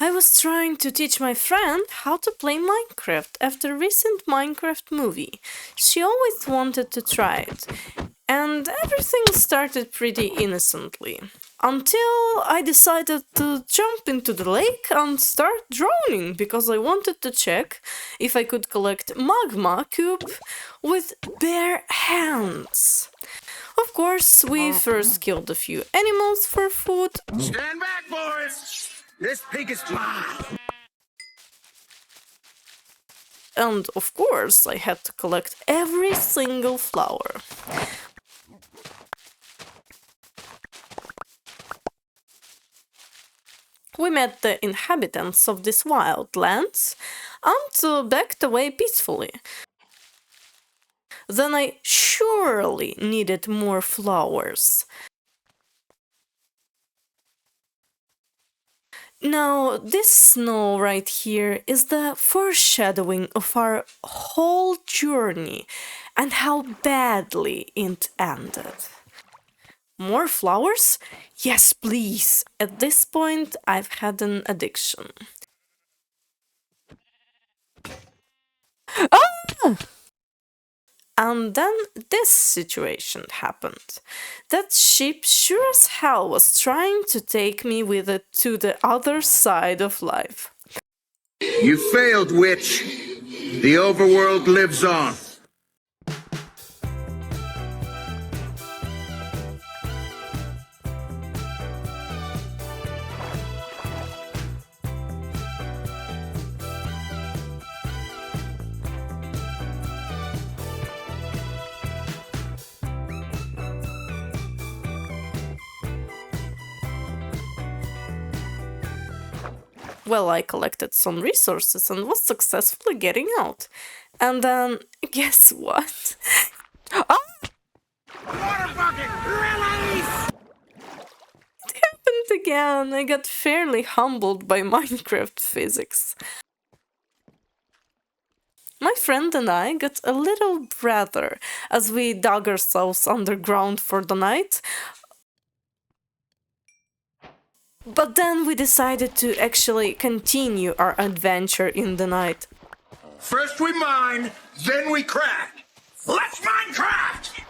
I was trying to teach my friend how to play Minecraft after a recent Minecraft movie. She always wanted to try it, and everything started pretty innocently. Until I decided to jump into the lake and start drowning because I wanted to check if I could collect magma cube with bare hands. Of course, we first killed a few animals for food. Stand back, boys! This pig is mine! And of course, I had to collect every single flower. We met the inhabitants of these wild lands and backed away peacefully. Then I surely needed more flowers. Now, this snow right here is the foreshadowing of our whole journey and how badly it ended. More flowers? Yes, please. At this point, I've had an addiction. Ah! And then this situation happened. That sheep sure as hell was trying to take me with it to the other side of life. You failed, witch. The overworld lives on. Well, I collected some resources and was successfully getting out. And then, guess what? Ah! Water bucket, release! It happened again. I got fairly humbled by Minecraft physics. My friend and I got a little breather as we dug ourselves underground for the night. But then we decided to actually continue our adventure in the night. First we mine, then we craft. Let's Minecraft!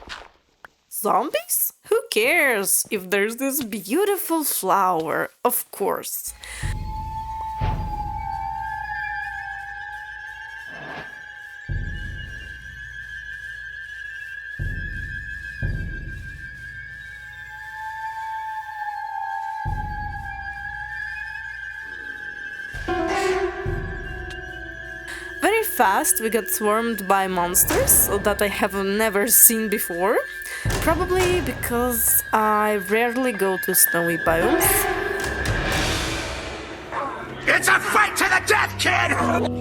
Zombies? Who cares if there's this beautiful flower, of course. Very fast we got swarmed by monsters that I have never seen before. Probably because I rarely go to snowy biomes. It's a fight to the death, kid!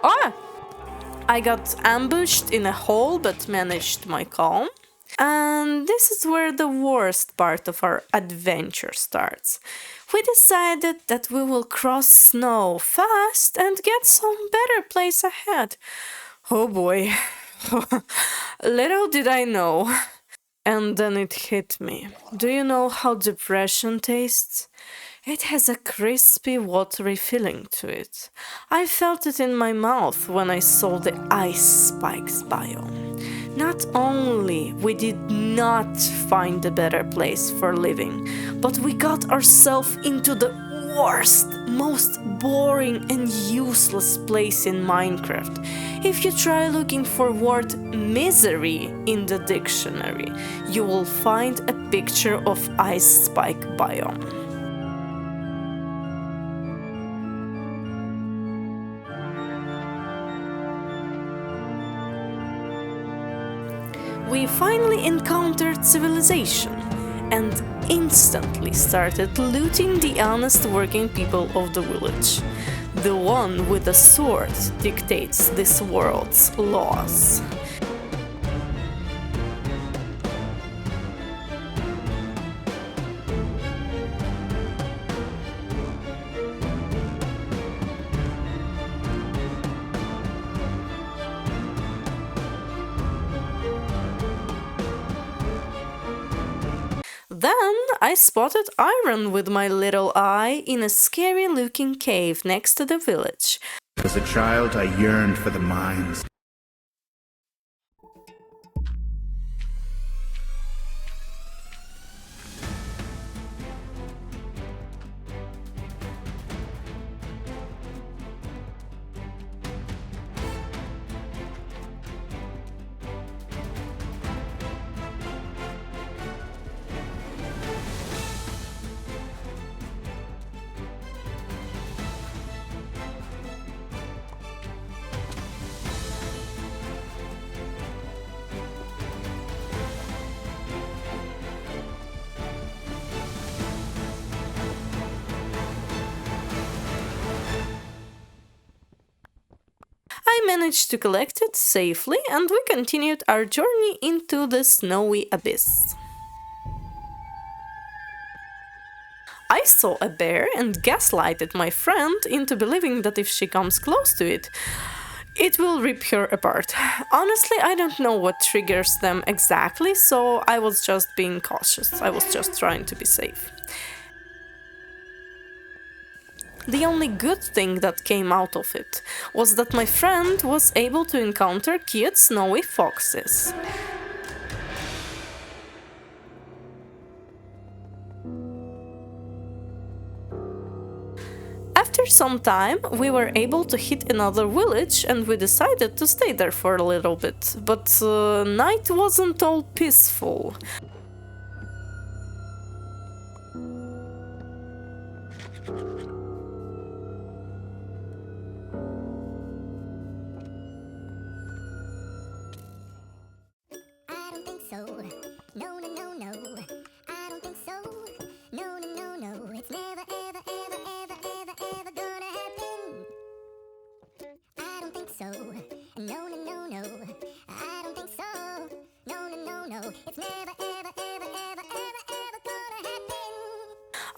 Ah! I got ambushed in a hole but managed my calm. And this is where the worst part of our adventure starts. We decided that we will cross snow fast and get some better place ahead. Oh boy. Little did I know. And then it hit me. Do you know how depression tastes? It has a crispy, watery feeling to it. I felt it in my mouth when I saw the ice spikes biome. Not only we did not find a better place for living, but we got ourselves into the worst, most boring and useless place in Minecraft. If you try looking for word misery in the dictionary, you will find a picture of ice spike biome. We finally encountered civilization and instantly started looting the honest working people of the village. The one with the sword dictates this world's laws. Then I spotted iron with my little eye in a scary-looking cave next to the village. As a child, I yearned for the mines. I managed to collect it safely, and we continued our journey into the snowy abyss. I saw a bear and gaslighted my friend into believing that if she comes close to it, it will rip her apart. Honestly, I don't know what triggers them exactly, so I was just being cautious. I was just trying to be safe. The only good thing that came out of it was that my friend was able to encounter cute snowy foxes. After some time, we were able to hit another village and we decided to stay there for a little bit, but night wasn't all peaceful.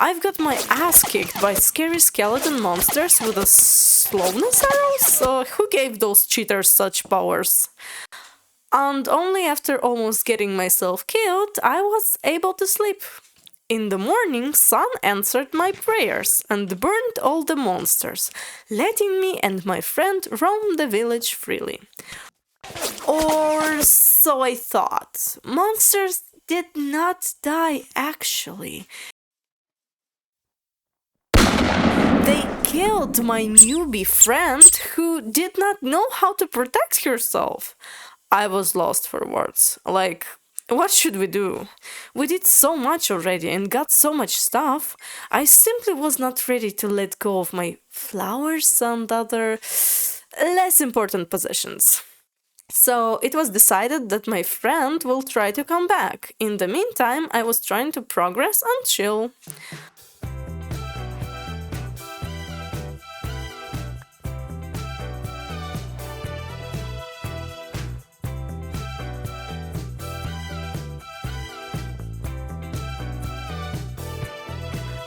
I've got my ass kicked by scary skeleton monsters with a slowness arrows? Who gave those cheaters such powers? And only after almost getting myself killed, I was able to sleep. In the morning, sun answered my prayers and burned all the monsters, letting me and my friend roam the village freely. Or so I thought. Monsters did not die, actually. They killed my newbie friend who did not know how to protect herself. I was lost for words. Like, what should we do? We did so much already and got so much stuff. I simply was not ready to let go of my flowers and other less important possessions. So it was decided that my friend will try to come back. In the meantime, I was trying to progress and chill.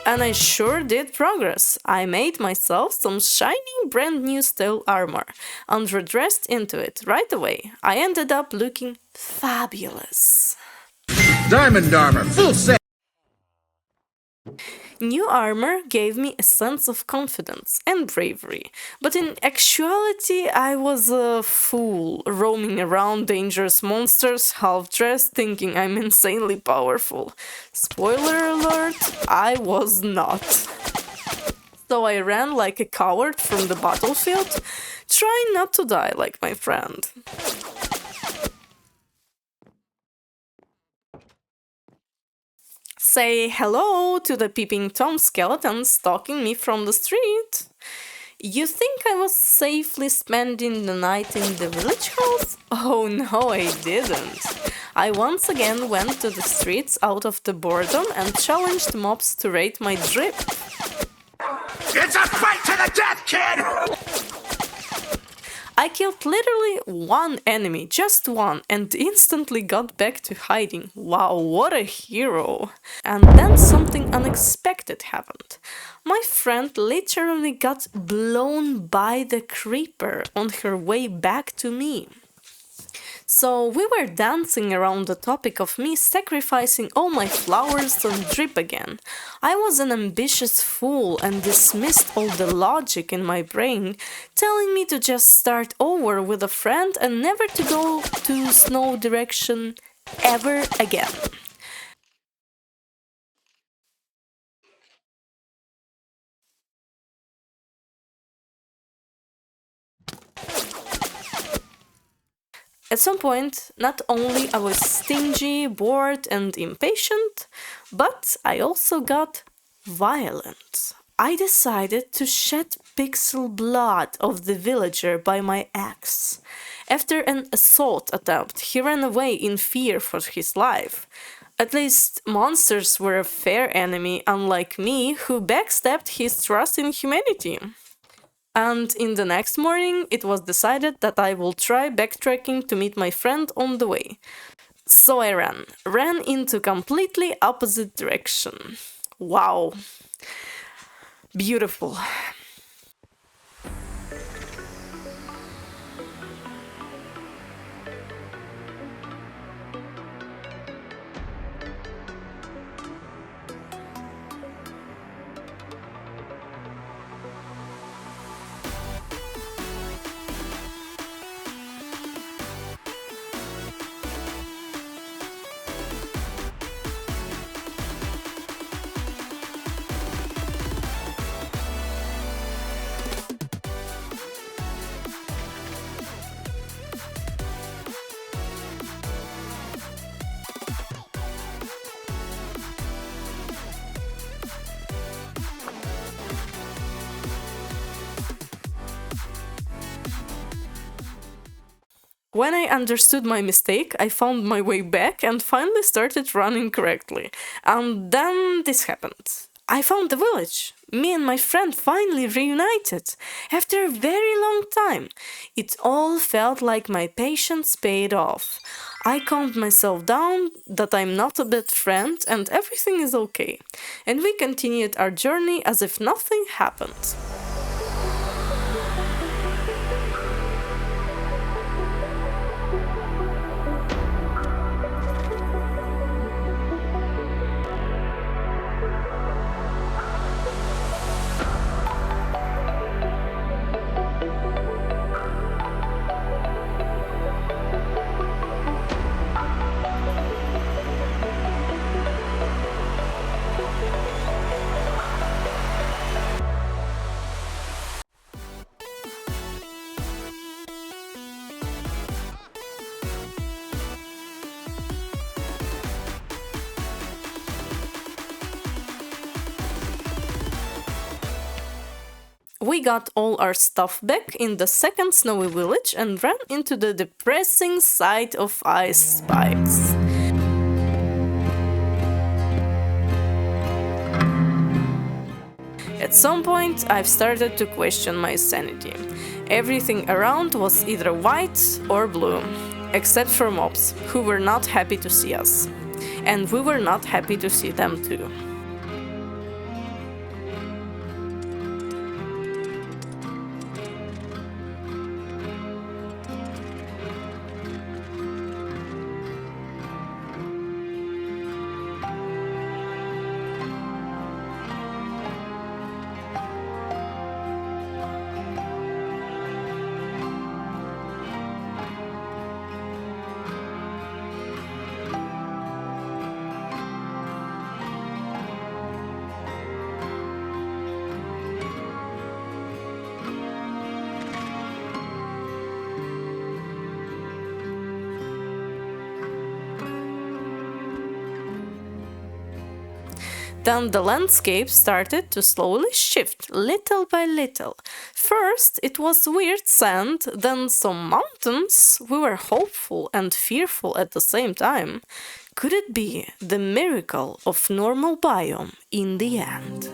And I sure did progress. I made myself some shiny brand new steel armor and redressed into it right away. I ended up looking fabulous. Diamond armor, full set! New armor gave me a sense of confidence and bravery, but in actuality I was a fool, roaming around dangerous monsters, half-dressed, thinking I'm insanely powerful. Spoiler alert, I was not. So I ran like a coward from the battlefield, trying not to die like my friend. Say hello to the peeping Tom skeleton stalking me from the street. You think I was safely spending the night in the village house? Oh no, I didn't. I once again went to the streets out of the boredom and challenged mobs to rate my drip. It's a fight to the death, kid! I killed literally one enemy, just one, and instantly got back to hiding. Wow, what a hero! And then something unexpected happened. My friend literally got blown by the creeper on her way back to me. So we were dancing around the topic of me sacrificing all my flowers on drip again. I was an ambitious fool and dismissed all the logic in my brain, telling me to just start over with a friend and never to go to snow direction ever again. At some point, not only I was stingy, bored, and impatient, but I also got violent. I decided to shed pixel blood of the villager by my axe. After an assault attempt, he ran away in fear for his life. At least monsters were a fair enemy, unlike me, who backstabbed his trust in humanity. And in the next morning, it was decided that I will try backtracking to meet my friend on the way. So I ran into completely opposite direction. Wow. Beautiful. When I understood my mistake, I found my way back and finally started running correctly. And then this happened. I found the village. Me and my friend finally reunited. After a very long time. It all felt like my patience paid off. I calmed myself down that I'm not a bad friend and everything is okay. And we continued our journey as if nothing happened. We got all our stuff back in the second snowy village and ran into the depressing sight of ice spikes. At some point, I've started to question my sanity. Everything around was either white or blue, except for mobs, who were not happy to see us. And we were not happy to see them too. Then the landscape started to slowly shift, little by little. First, it was weird sand, then some mountains. We were hopeful and fearful at the same time. Could it be the miracle of normal biome in the end?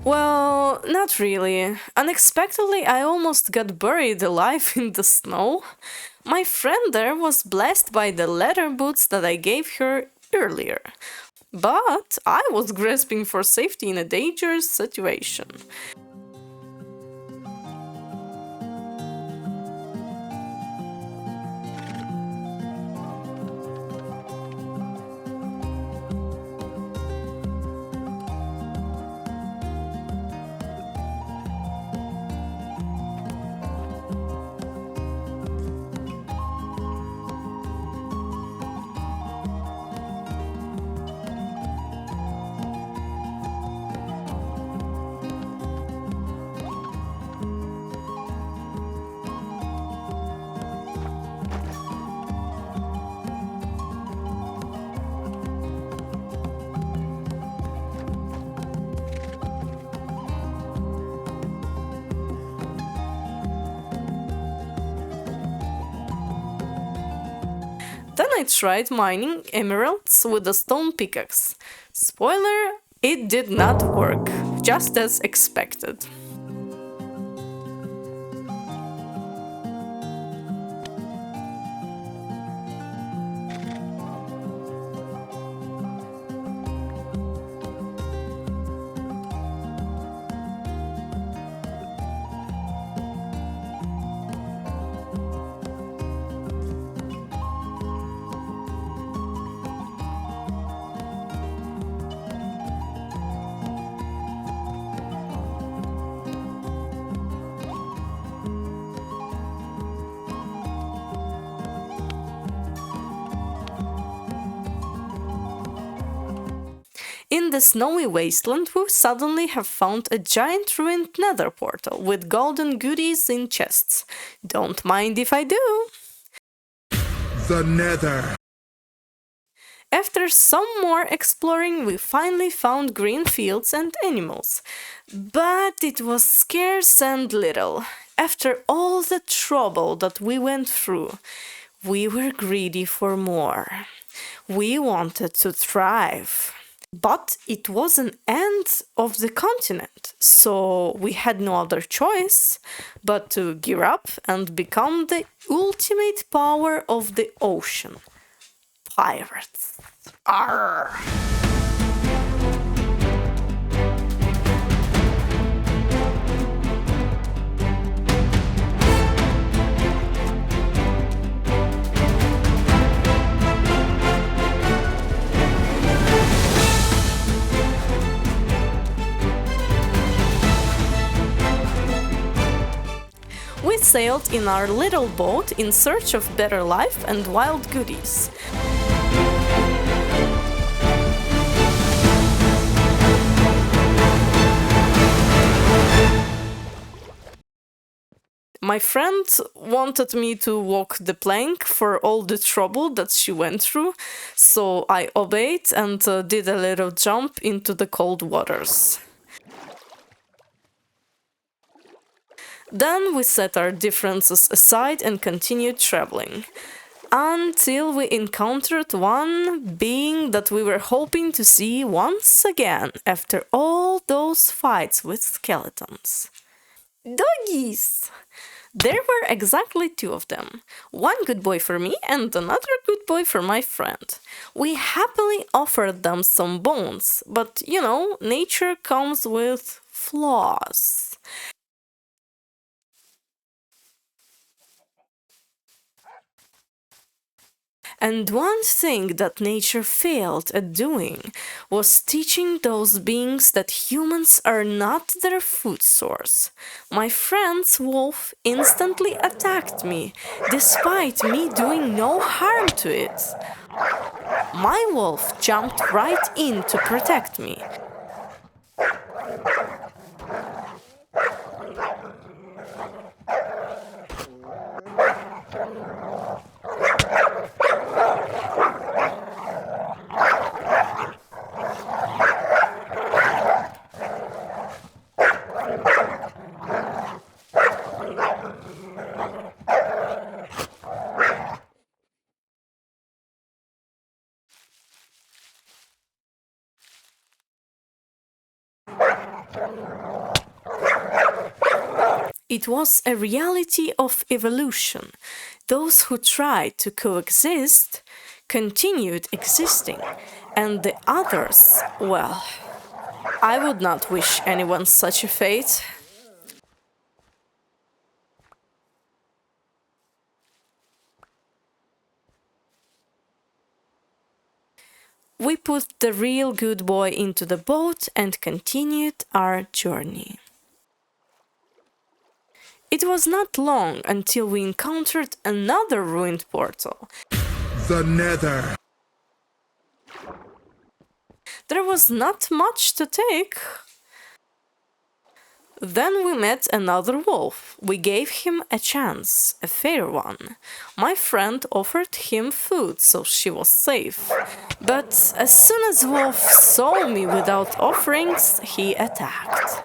Well, not really. Unexpectedly, I almost got buried alive in the snow. My friend there was blessed by the leather boots that I gave her earlier. But I was grasping for safety in a dangerous situation. Then I tried mining emeralds with a stone pickaxe. Spoiler, it did not work, just as expected. In the snowy wasteland, we suddenly have found a giant ruined nether portal with golden goodies in chests. Don't mind if I do. The Nether. After some more exploring, we finally found green fields and animals. But it was scarce and little. After all the trouble that we went through, we were greedy for more. We wanted to thrive. But it was an end of the continent, so we had no other choice but to gear up and become the ultimate power of the ocean. Pirates. Arr! We sailed in our little boat in search of better life and wild goodies. My friend wanted me to walk the plank for all the trouble that she went through, so I obeyed and did a little jump into the cold waters. Then we set our differences aside and continued traveling. until we encountered one being that we were hoping to see once again after all those fights with skeletons. Doggies! There were exactly two of them. One good boy for me and another good boy for my friend. We happily offered them some bones, but you know, nature comes with flaws. And one thing that nature failed at doing was teaching those beings that humans are not their food source. My friend's wolf instantly attacked me, despite me doing no harm to it. My wolf jumped right in to protect me. It was a reality of evolution. Those who tried to coexist continued existing, and the others, well, I would not wish anyone such a fate. We put the real good boy into the boat and continued our journey. It was not long until we encountered another ruined portal. The Nether. There was not much to take. Then we met another wolf. We gave him a chance, a fair one. My friend offered him food, so she was safe. But as soon as Wolf saw me without offerings, he attacked.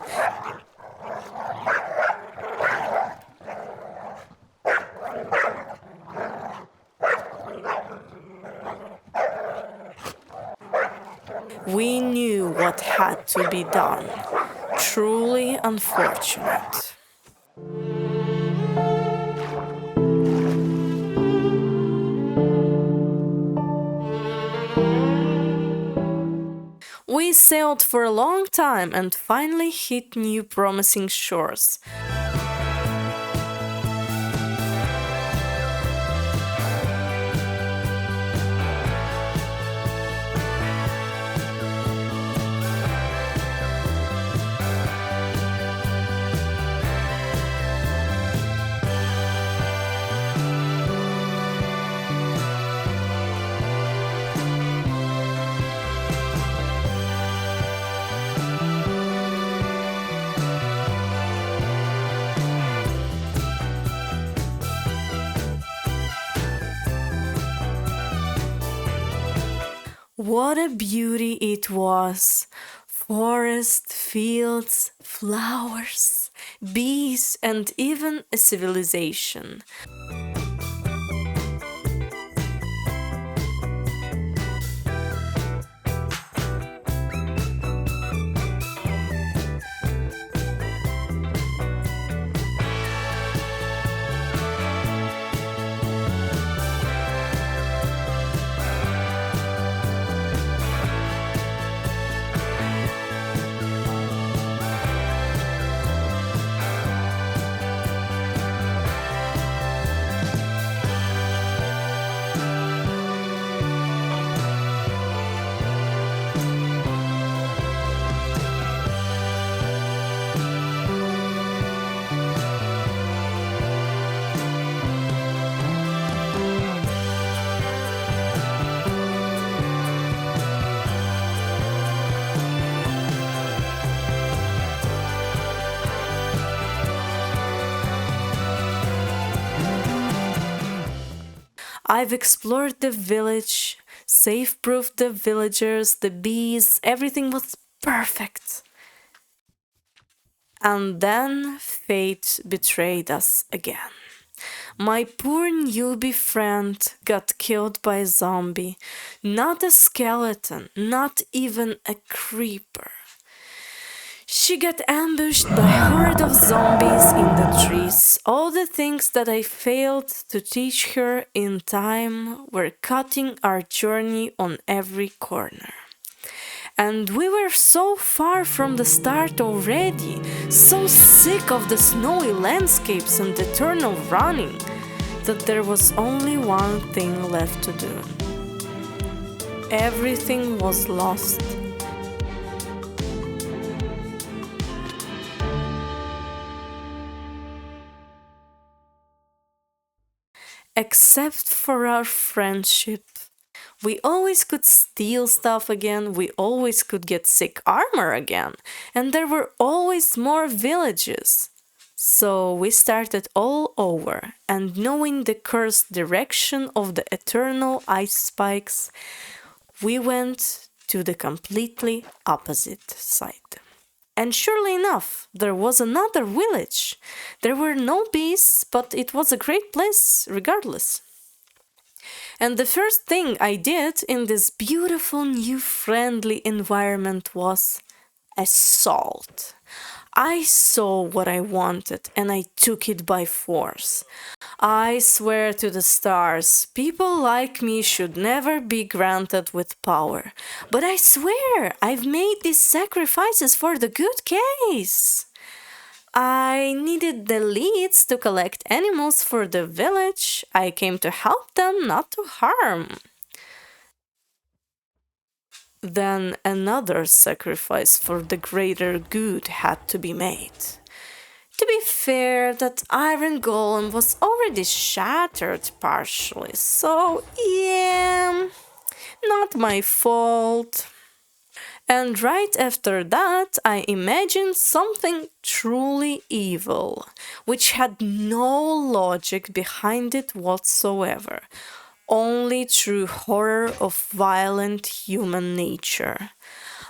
We knew what had to be done. Truly unfortunate. We sailed for a long time and finally hit new promising shores. What a beauty it was! Forest, fields, flowers, bees, and even a civilization. I've explored the village, safe-proofed the villagers, the bees, everything was perfect. And then fate betrayed us again. My poor newbie friend got killed by a zombie. Not a skeleton, not even a creeper. She got ambushed by a horde of zombies in the trees. All the things that I failed to teach her in time were cutting our journey on every corner. And we were so far from the start already, so sick of the snowy landscapes and eternal running, that there was only one thing left to do. Everything was lost. Except for our friendship. We always could steal stuff again, we always could get sick armor again, and there were always more villages. So we started all over, and knowing the cursed direction of the eternal ice spikes, we went to the completely opposite side. And surely enough, there was another village. There were no bees, but it was a great place regardless. And the first thing I did in this beautiful new friendly environment was assault. I saw what I wanted and I took it by force. I swear to the stars, people like me should never be granted with power. But I swear, I've made these sacrifices for the good case. I needed the leads to collect animals for the village. I came to help them, not to harm. Then another sacrifice for the greater good had to be made. To be fair, that iron golem was already shattered partially, so yeah, not my fault. And right after that, I imagined something truly evil, which had no logic behind it whatsoever, only true horror of violent human nature.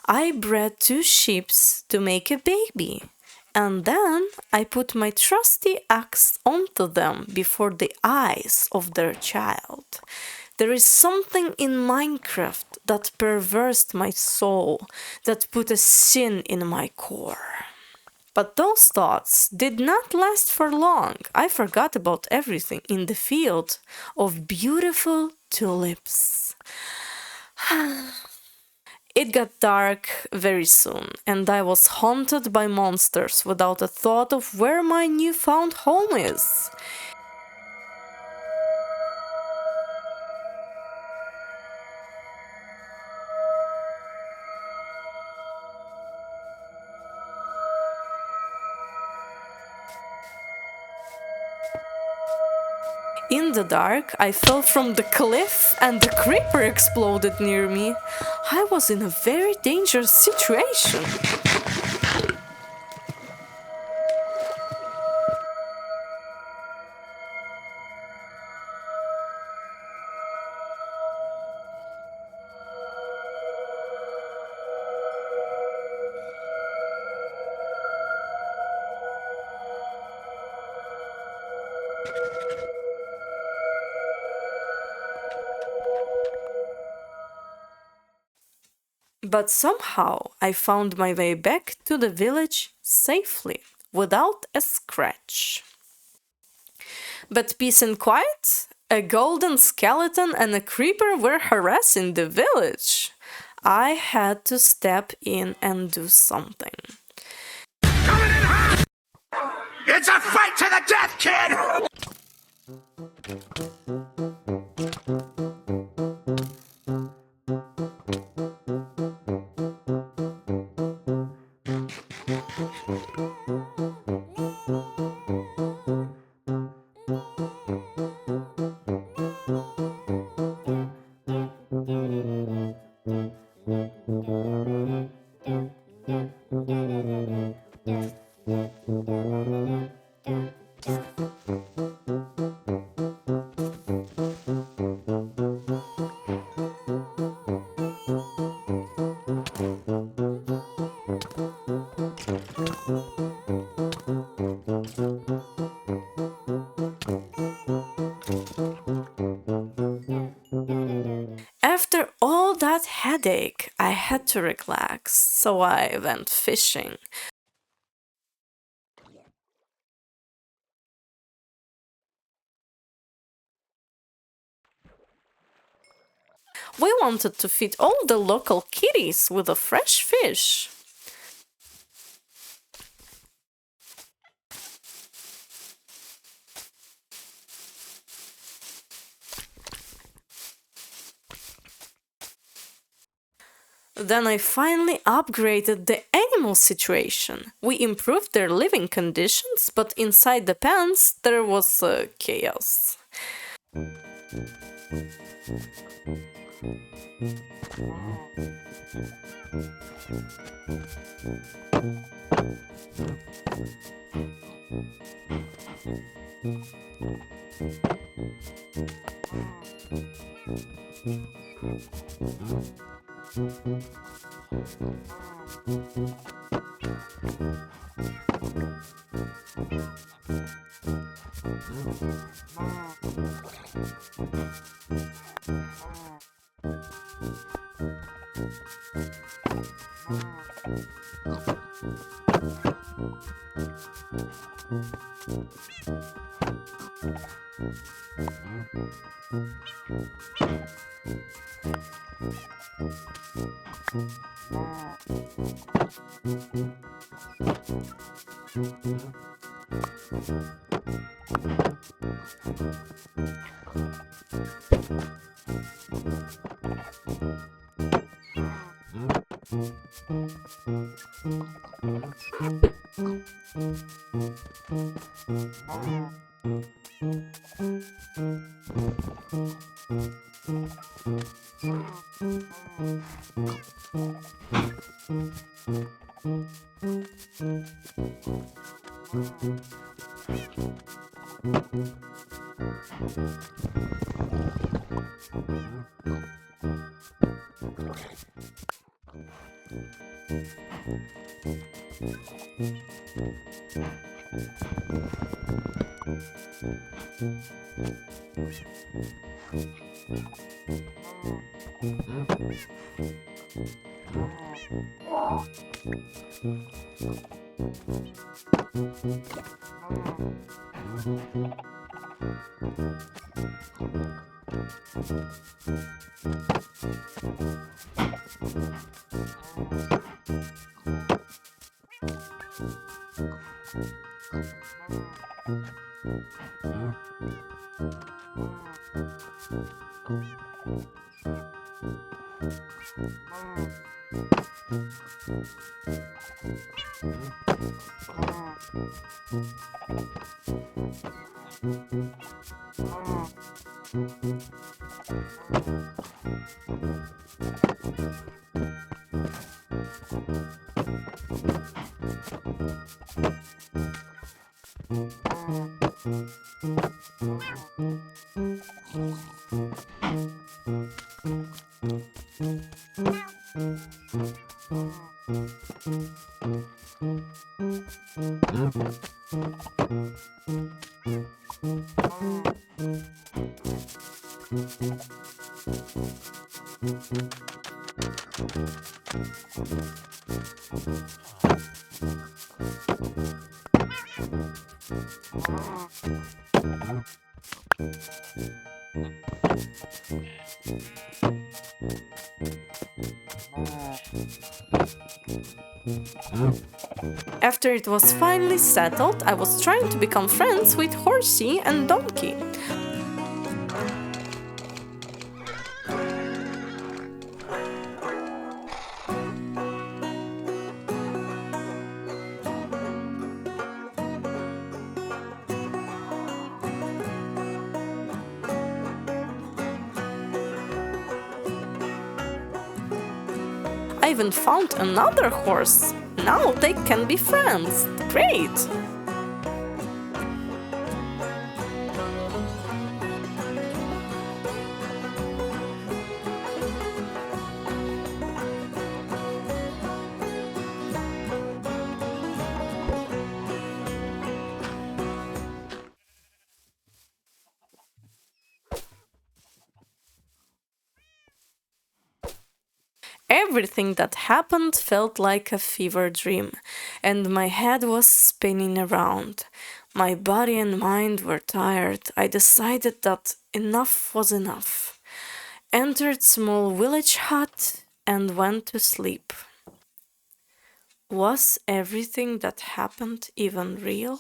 I bred 2 sheep to make a baby, and then I put my trusty axe onto them before the eyes of their child. There is something in Minecraft that perversed my soul, that put a sin in my core. But those thoughts did not last for long. I forgot about everything in the field of beautiful tulips. It got dark very soon, and I was haunted by monsters without a thought of where my newfound home is. In the dark, I fell from the cliff and the creeper exploded near me. I was in a very dangerous situation. But somehow I found my way back to the village safely, without a scratch. But peace and quiet? A golden skeleton and a creeper were harassing the village. I had to step in and do something. It's a fight to the death, kid! headache. I had to relax, so I went fishing. We wanted to feed all the local kitties with a fresh fish. Then I finally upgraded the animal situation. We improved their living conditions, but inside the pens there was chaos. After it was finally settled, I was trying to become friends with Horsey and Donkey. I even found another horse. Now they can be friends. Great! Everything that happened felt like a fever dream, and my head was spinning around. My body and mind were tired. I decided that enough was enough. Entered small village hut and went to sleep. Was everything that happened even real?